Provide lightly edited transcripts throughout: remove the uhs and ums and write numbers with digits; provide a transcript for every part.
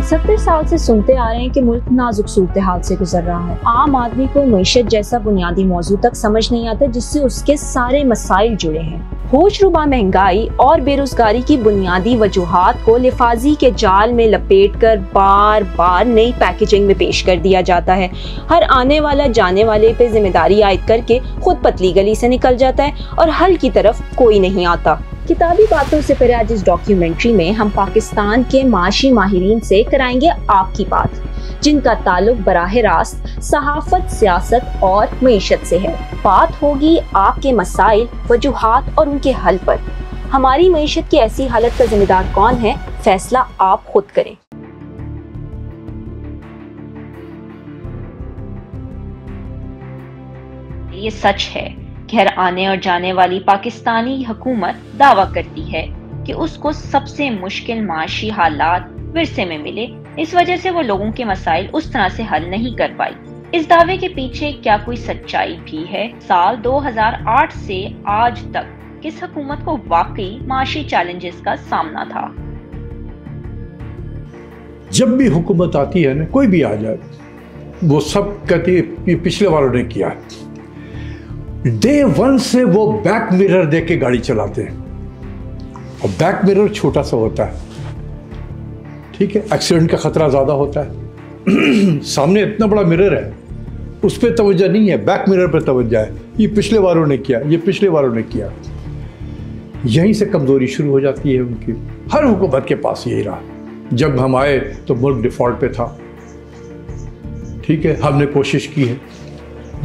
सत्तर साल से सुनते आ रहे हैं कि मुल्क नाजुक सूरत हाल से गुजर रहा है। आम आदमी को मईशत जैसा बुनियादी मौजू तक समझ नहीं आता जिससे उसके सारे मसाइल जुड़े हैं। होशरुबा महंगाई और बेरोजगारी की बुनियादी वजूहात को लिफाजी के जाल में लपेटकर बार बार नई पैकेजिंग में पेश कर दिया जाता है। हर आने वाला जाने वाले पे जिम्मेदारी आयद करके खुद पतली गली से निकल जाता है और हल की तरफ कोई नहीं आता। किताबी बातों से परे आज इस डॉक्यूमेंट्री में हम पाकिस्तान के माशी माहिरीन से कराएंगे आपकी बात, जिनका ताल्लुक बराह रास्त सहाफत, सियासत और मईशत से है। बात होगी आपके मसाइल, वजूहात और उनके हल पर। हमारी मईशत की ऐसी हालत का जिम्मेदार कौन है, फैसला आप खुद करें। ये सच है कि हर आने और जाने वाली पाकिस्तानी हुकूमत दावा करती है कि उसको सबसे मुश्किल माशी हालात विरसे में मिले, इस वजह से वो लोगों के मसाइल उस तरह से हल नहीं कर पाई। इस दावे के पीछे क्या कोई सच्चाई भी है? साल 2008 से आज तक किस हुकूमत को वाकई माशी चैलेंजेस का सामना था? जब भी हुकूमत आती है ना, कोई भी आ जाए, वो सब कहती है पिछले वालों ने किया। डे वन से वो बैक मिरर देख के गाड़ी चलाते हैं, और बैक मिरर छोटा सा होता है, ठीक है, एक्सीडेंट का खतरा ज्यादा होता है। सामने इतना बड़ा मिरर है, उस पर तवज्जो नहीं है, बैक मिरर पर तवज्जो है, ये पिछले वालों ने किया, ये पिछले वालों ने किया। यहीं से कमजोरी शुरू हो जाती है उनकी। हर हुकूमत के पास यही रहा। जब हम आए तो मुल्क डिफॉल्ट पे था, ठीक है, हमने कोशिश की है।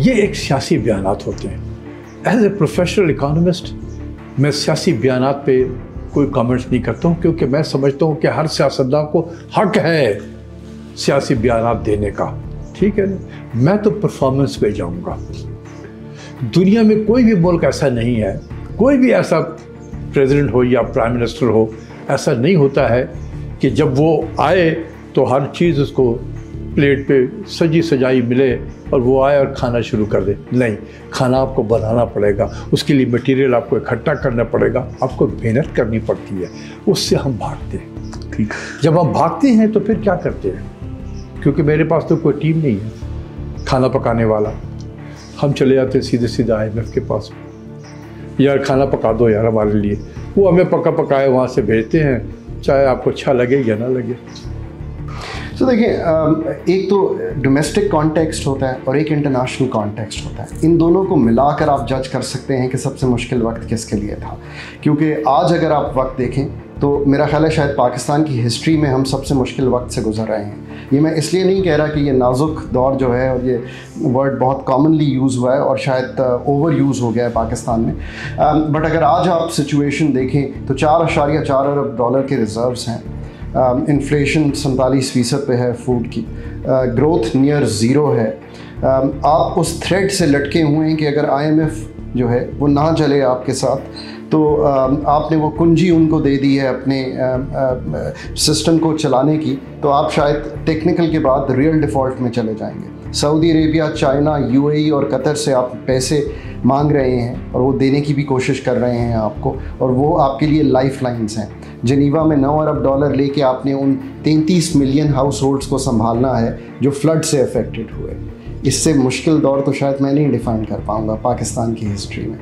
ये एक सियासी बयानात होते हैं। एज ए प्रोफेशनल इकोनॉमिस्ट मैं सियासी बयानात पे कोई कमेंट्स नहीं करता हूँ, क्योंकि मैं समझता हूँ कि हर सियासतदान को हक है सियासी बयानात देने का, ठीक है ना। मैं तो परफॉर्मेंस पे जाऊँगा। दुनिया में कोई भी मुल्क ऐसा नहीं है, कोई भी ऐसा प्रेसिडेंट हो या प्राइम मिनिस्टर हो, ऐसा नहीं होता है कि जब वो आए तो हर चीज़ उसको प्लेट पे सजी सजाई मिले और वो आए और खाना शुरू कर दे। नहीं, खाना आपको बनाना पड़ेगा, उसके लिए मटेरियल आपको इकट्ठा करना पड़ेगा, आपको मेहनत करनी पड़ती है। उससे हम भागते हैं। ठीक, जब हम भागते हैं तो फिर क्या करते हैं? क्योंकि मेरे पास तो कोई टीम नहीं है खाना पकाने वाला, हम चले जाते हैं सीधे सीधे IMF के पास, यार खाना पका दो यार हमारे लिए। वो हमें पका पकाए वहाँ से भेजते हैं, चाहे आपको अच्छा लगे या ना लगे। तो देखिए, एक तो डोमेस्टिक कॉन्टेक्स्ट होता है और एक इंटरनेशनल कॉन्टेक्स्ट होता है। इन दोनों को मिलाकर आप जज कर सकते हैं कि सबसे मुश्किल वक्त किसके लिए था। क्योंकि आज अगर आप वक्त देखें तो मेरा ख्याल है शायद पाकिस्तान की हिस्ट्री में हम सबसे मुश्किल वक्त से गुजर रहे हैं। ये मैं इसलिए नहीं कह रहा कि ये नाजुक दौर जो है, और ये वर्ड बहुत कॉमनली यूज़ हुआ है और शायद ओवर यूज़ हो गया है पाकिस्तान में, बट अगर आज आप सिचुएशन देखें तो 4.4 अरब डॉलर के रिज़र्व्स हैं। इन्फ्लेशन 47% पे है फूड की, ग्रोथ नियर ज़ीरो है। आप उस थ्रेड से लटके हुए हैं कि अगर IMF जो है वो ना चले आपके साथ, तो आपने वो कुंजी उनको दे दी है अपने सिस्टम को चलाने की, तो आप शायद टेक्निकल के बाद रियल डिफ़ॉल्ट में चले जाएंगे। सऊदी अरेबिया, चाइना, UAE और कतर से आप पैसे मांग रहे हैं और वो देने की भी कोशिश कर रहे हैं आपको, और वो आपके लिए लाइफ लाइन्स हैं। जनीवा में 9 अरब डॉलर लेके आपने उन 33 मिलियन हाउस होल्ड्स को संभालना है जो फ्लड से अफेक्टेड हुए। इससे मुश्किल दौर तो शायद मैं नहीं डिफ़ाइन कर पाऊँगा पाकिस्तान की हिस्ट्री में।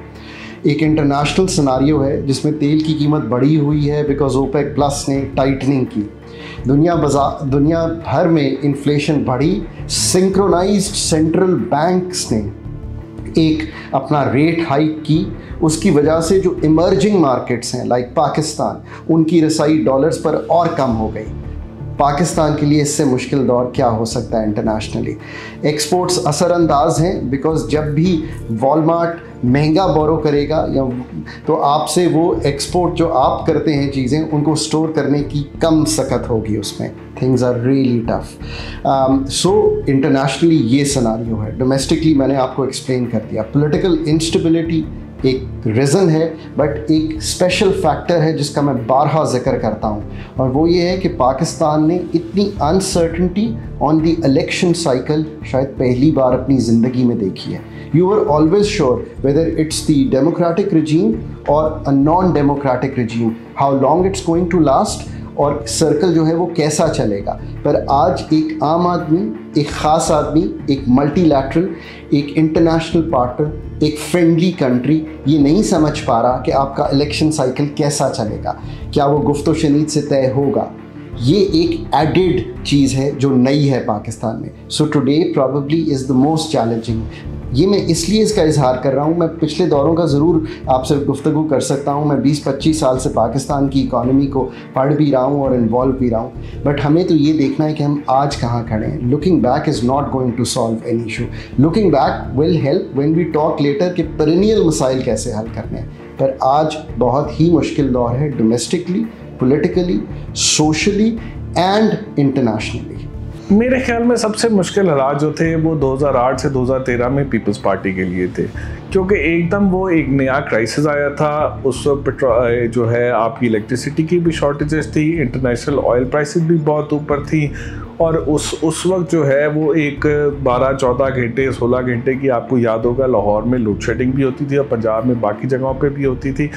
एक इंटरनेशनल सिनारियो है जिसमें तेल की कीमत बढ़ी हुई है बिकॉज OPEC प्लस ने टाइटनिंग की। दुनिया भर में इन्फ्लेशन बढ़ी। सिंक्रोनाइज्ड सेंट्रल बैंक्स ने एक अपना रेट हाइक की, उसकी वजह से जो इमर्जिंग मार्केट्स हैं लाइक पाकिस्तान, उनकी रसाई डॉलर्स पर और कम हो गई। पाकिस्तान के लिए इससे मुश्किल दौर क्या हो सकता है इंटरनेशनली? एक्सपोर्ट्स असरअंदाज हैं बिकॉज जब भी वॉलमार्ट महंगा बोरो करेगा या तो आपसे वो एक्सपोर्ट जो आप करते हैं चीज़ें, उनको स्टोर करने की कम सकत होगी उसमें। Things are really tough. So internationally ये सिनारियो है। डोमेस्टिकली मैंने आपको एक्सप्लेन कर दिया। पॉलिटिकल इंस्टेबिलिटी, एक रीज़न है, बट एक स्पेशल फैक्टर है जिसका मैं बारहा जिक्र करता हूँ, और वो ये है कि पाकिस्तान ने इतनी uncertainty on the election cycle शायद पहली बार अपनी ज़िंदगी में देखी है। You were always sure whether it's the democratic regime or a non-democratic regime, how long it's going to last और सर्कल जो है वो कैसा चलेगा। पर आज एक आम आदमी, एक ख़ास आदमी, एक मल्टीलैटरल, एक इंटरनेशनल पार्टनर, एक फ्रेंडली कंट्री ये नहीं समझ पा रहा कि आपका इलेक्शन साइकिल कैसा चलेगा, क्या वो गुफ्तो शनीद से तय होगा। ये एक एडेड चीज़ है जो नई है पाकिस्तान में। So today probably is the most challenging. ये मैं इसलिए इसका इजहार कर रहा हूँ, मैं पिछले दौरों का ज़रूर आपसे गुफ्तगू कर सकता हूँ, मैं 20-25 साल से पाकिस्तान की इकॉनमी को पढ़ भी रहा हूँ और इन्वॉल्व भी रहा हूँ, बट हमें तो ये देखना है कि हम आज कहाँ खड़े हैं। Looking back is not going to solve any issue. Looking back will help when we talk later कि पेरेनियल मसाइल कैसे हल करने हैं, पर आज बहुत ही मुश्किल दौर है domestically, politically, socially and internationally. मेरे ख्याल में सबसे मुश्किल हालात जो थे वो 2008 से 2013 में पीपल्स पार्टी के लिए थे, क्योंकि एकदम वो एक नया क्राइसिस आया था। उस वक्त जो है आपकी इलेक्ट्रिसिटी की भी शॉर्टेजेस थी, इंटरनेशनल ऑयल प्राइसेस भी बहुत ऊपर थी, और उस वक्त जो है वो एक 12-14 घंटे 16 घंटे की, आपको याद होगा लाहौर में लोड शेडिंग भी होती थी और पंजाब में बाकी जगहों पे भी होती थी,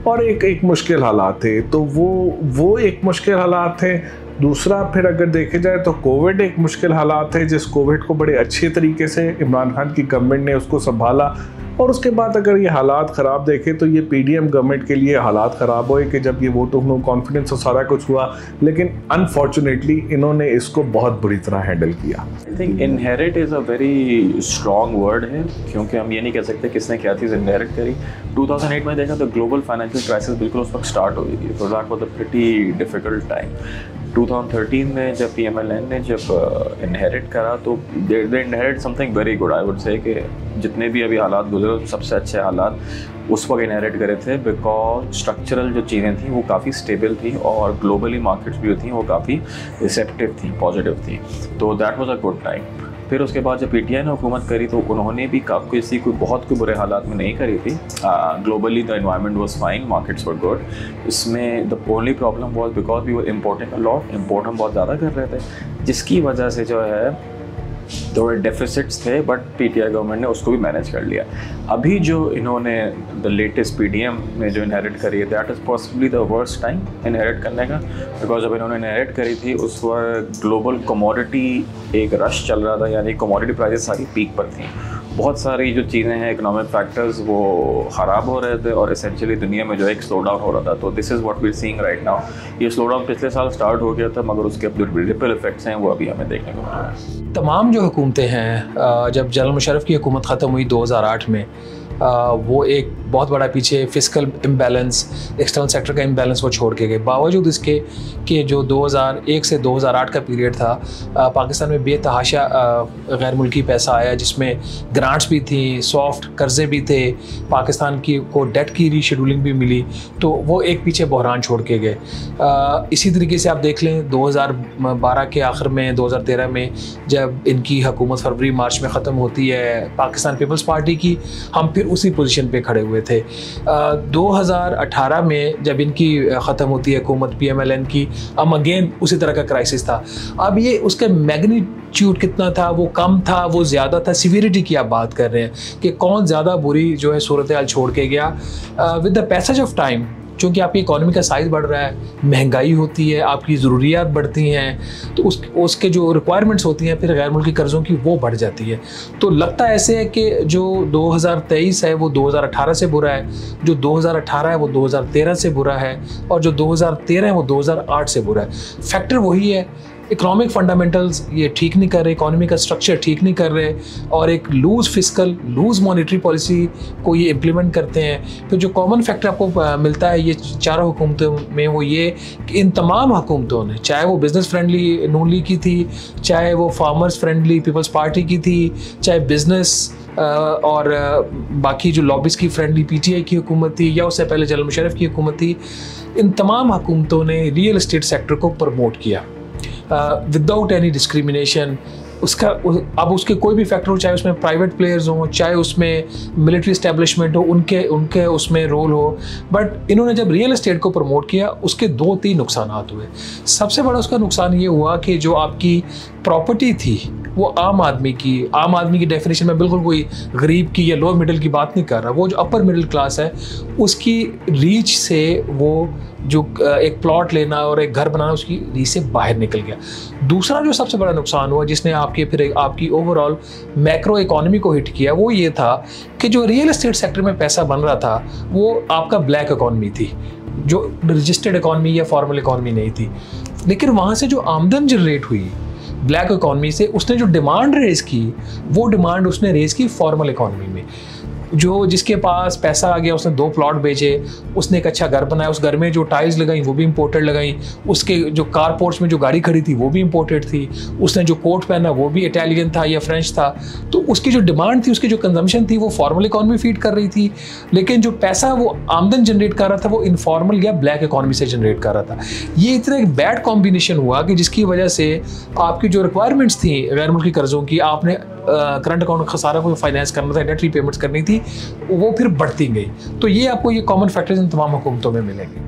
और एक मुश्किल हालात थे। तो वो एक मुश्किल हालात थे। दूसरा फिर अगर देखे जाए तो कोविड एक मुश्किल हालात है, जिस कोविड को बड़े अच्छे तरीके से इमरान खान की गवर्नमेंट ने उसको संभाला, और उसके बाद अगर ये हालात ख़राब देखें तो ये पीडीएम गवर्नमेंट के लिए हालात ख़राब हुए कि जब ये वोट ऑफ नो कॉन्फिडेंस और सारा कुछ हुआ, लेकिन अनफॉर्चुनेटली इन्होंने इसको बहुत बुरी तरह हैंडल किया। I think inherit is a very strong word है, क्योंकि हम ये नहीं कह सकते किसने क्या चीज़ इनहेरिट करी। 2008 में देखा तो ग्लोबल फाइनेंशियल क्राइसिस बिल्कुल उस वक्त स्टार्ट हो गई थी, तो that was a pretty difficult time. 2013 में जब PMLN ने जब इनहेरिट करा तो they inherit something very good. I would say कि जितने भी अभी हालात गुजरे सबसे अच्छे हालात उस वक्त इनहेरिट करे थे, बिकॉज स्ट्रक्चरल जो चीज़ें थी वो काफ़ी स्टेबल थी और ग्लोबली मार्केट्स भी थी वो काफ़ी रिसेप्टिव थी, पॉजिटिव थी, तो that was a good time. फिर उसके बाद जब PTI ने हुकूमत करी तो उन्होंने भी कोई बहुत बुरे हालात में नहीं करी थी। Globally the environment was fine, markets were good. इसमें the only problem was because we were importing a lot, import हम बहुत ज़्यादा कर रहे थे, जिसकी वजह से जो है थोड़े डेफिसिट्स थे, बट PTI गवर्नमेंट ने उसको भी मैनेज कर लिया। अभी जो इन्होंने द लेटेस्ट PDM में जो इनहेरिट करी है, that is possibly the worst time inherit करने का, बिकॉज जब इन्होंने इनहेरिट करी थी उस वक्त ग्लोबल कमोडिटी एक रश चल रहा था, यानी कमोडिटी प्राइसेस सारी पीक पर थी। बहुत सारी जो चीज़ें हैं, इकोनॉमिक फैक्टर्स वो ख़राब हो रहे थे और एसेंशियली दुनिया में जो एक स्लो डाउन हो रहा था। तो this is what we are seeing right now. ये स्लो डाउन पिछले साल स्टार्ट हो गया था, मगर उसके जो रिपल इफेक्ट्स हैं वो अभी हमें देखने को मिल रहा है। तमाम जो हुकूमतें हैं, जब जनरल मुशर्रफ की हुकूमत ख़त्म हुई 2008 में, वो एक बहुत बड़ा पीछे फिस्कल इम्बैलेंस, एक्सटर्नल सेक्टर का इम्बैलेंस वो छोड़ के गए। बावजूद इसके कि जो 2001 से 2008 का पीरियड था, पाकिस्तान में बेतहाशा गैर मुल्की पैसा आया, जिसमें ग्रांट्स भी थी, सॉफ्ट कर्जे भी थे, पाकिस्तान की को डेट की रीशेड्यूलिंग भी मिली, तो वो एक पीछे बहरान छोड़ के गए। इसी तरीके से आप देख लें 2012 के आखिर में, 2013 में जब इनकी हुकूमत फरवरी मार्च में ख़त्म होती है पाकिस्तान पीपल्स पार्टी की, हम फिर उसी पोजीशन पे खड़े हुए थे। 2018 में जब इनकी ख़त्म होती है हुकूमत PMLN की, हम अगेन उसी तरह का क्राइसिस था। अब ये उसका मैग्नीट्यूड कितना था, वो कम था, वो ज़्यादा था, सिवियरिटी की आप बात कर रहे हैं कि कौन ज़्यादा बुरी जो है सूरत हाल छोड़ के गया। With the passage of time, चूँकि आपकी इकॉनमी का साइज़ बढ़ रहा है, महंगाई होती है, आपकी ज़रूरियात बढ़ती हैं, तो उसके जो रिक्वायरमेंट्स होती हैं फिर गैर मुल्की कर्ज़ों की, वो बढ़ जाती है। तो लगता ऐसे है कि जो 2023 है वो 2018 से बुरा है, जो 2018 है वो 2013 से बुरा है, और जो 2013 है वो 2008 से बुरा है। फैक्टर वही है, इकोनॉमिक फंडामेंटल्स ये ठीक नहीं कर रहे, इकोनॉमी का स्ट्रक्चर ठीक नहीं कर रहे, और एक loose fiscal, loose monetary policy को ये इम्प्लीमेंट करते हैं। तो जो कॉमन फैक्टर आपको मिलता है ये चारों हुकूमतों में, वो ये कि इन तमाम हुकूमतों ने, चाहे वो बिज़नेस फ्रेंडली नून लीग की थी, चाहे वो फार्मर्स फ्रेंडली पीपल्स पार्टी की थी, चाहे बिज़नेस और बाकी जो लॉबीज की फ्रेंडली PTI की हुकूमत थी, या उससे पहले जनरल मुशर्रफ की हुकूमत थी, इन तमाम हुकूमतों ने रियल एस्टेट सेक्टर को प्रमोट किया विदाउट एनी डिस्क्रिमिनेशन। उसका अब उसके कोई भी फैक्टर हो, चाहे उसमें प्राइवेट प्लेयर्स हों, चाहे उसमें मिलिट्री इस्टेब्लिशमेंट हो, उनके उसमें रोल हो, बट इन्होंने जब रियल एस्टेट को प्रमोट किया उसके 2-3 नुकसान हुए। सबसे बड़ा उसका नुकसान ये हुआ कि जो आपकी प्रॉपर्टी थी वो आम आदमी की डेफिनेशन में बिल्कुल कोई गरीब की या लोअर मिडिल की बात नहीं कर रहा, वो जो अपर मिडिल क्लास है उसकी रीच से वो जो एक प्लॉट लेना और एक घर बनाना उसकी रीच से बाहर निकल गया। दूसरा जो सबसे बड़ा नुकसान हुआ जिसने आपकी ओवरऑल मैक्रो इकोनॉमी को हिट किया वो ये था कि जो रियल एस्टेट सेक्टर में पैसा बन रहा था वो आपका ब्लैक इकोनॉमी थी, जो रजिस्टर्ड इकोनॉमी या फॉर्मल इकोनॉमी नहीं थी। लेकिन वहाँ से जो आमदन जनरेट हुई ब्लैक इकोनॉमी से, उसने जो डिमांड रेज की वो डिमांड उसने रेज की फॉर्मल इकोनॉमी में। जो जिसके पास पैसा आ गया उसने 2 प्लॉट बेचे, उसने एक अच्छा घर बनाया, उस घर में जो टाइल्स लगाई वो भी इंपोर्टेड लगाई, उसके जो कारपोर्ट्स में जो गाड़ी खड़ी थी वो भी इंपोर्टेड थी, उसने जो कोट पहना वो भी इटालियन था या फ्रेंच था। तो उसकी जो डिमांड थी, उसकी जो कंजम्पशन थी वो फॉर्मल इकोनॉमी फीड कर रही थी, लेकिन जो पैसा वो आमदन जनरेट कर रहा था वो इनफॉर्मल या ब्लैक इकोनॉमी से जनरेट कर रहा था। ये इतना एक बैड कॉम्बिनेशन हुआ कि जिसकी वजह से आपकी जो रिक्वायरमेंट्स थी गैर मुल्की कर्जों की, आपने करंट अकाउंट खसारा को फाइनेंस करना था, डेट रीपेमेंट्स करनी थी, वो फिर बढ़ती गई। तो ये आपको ये कॉमन फैक्टर्स इन तमाम हुकूमतों में मिलेंगे।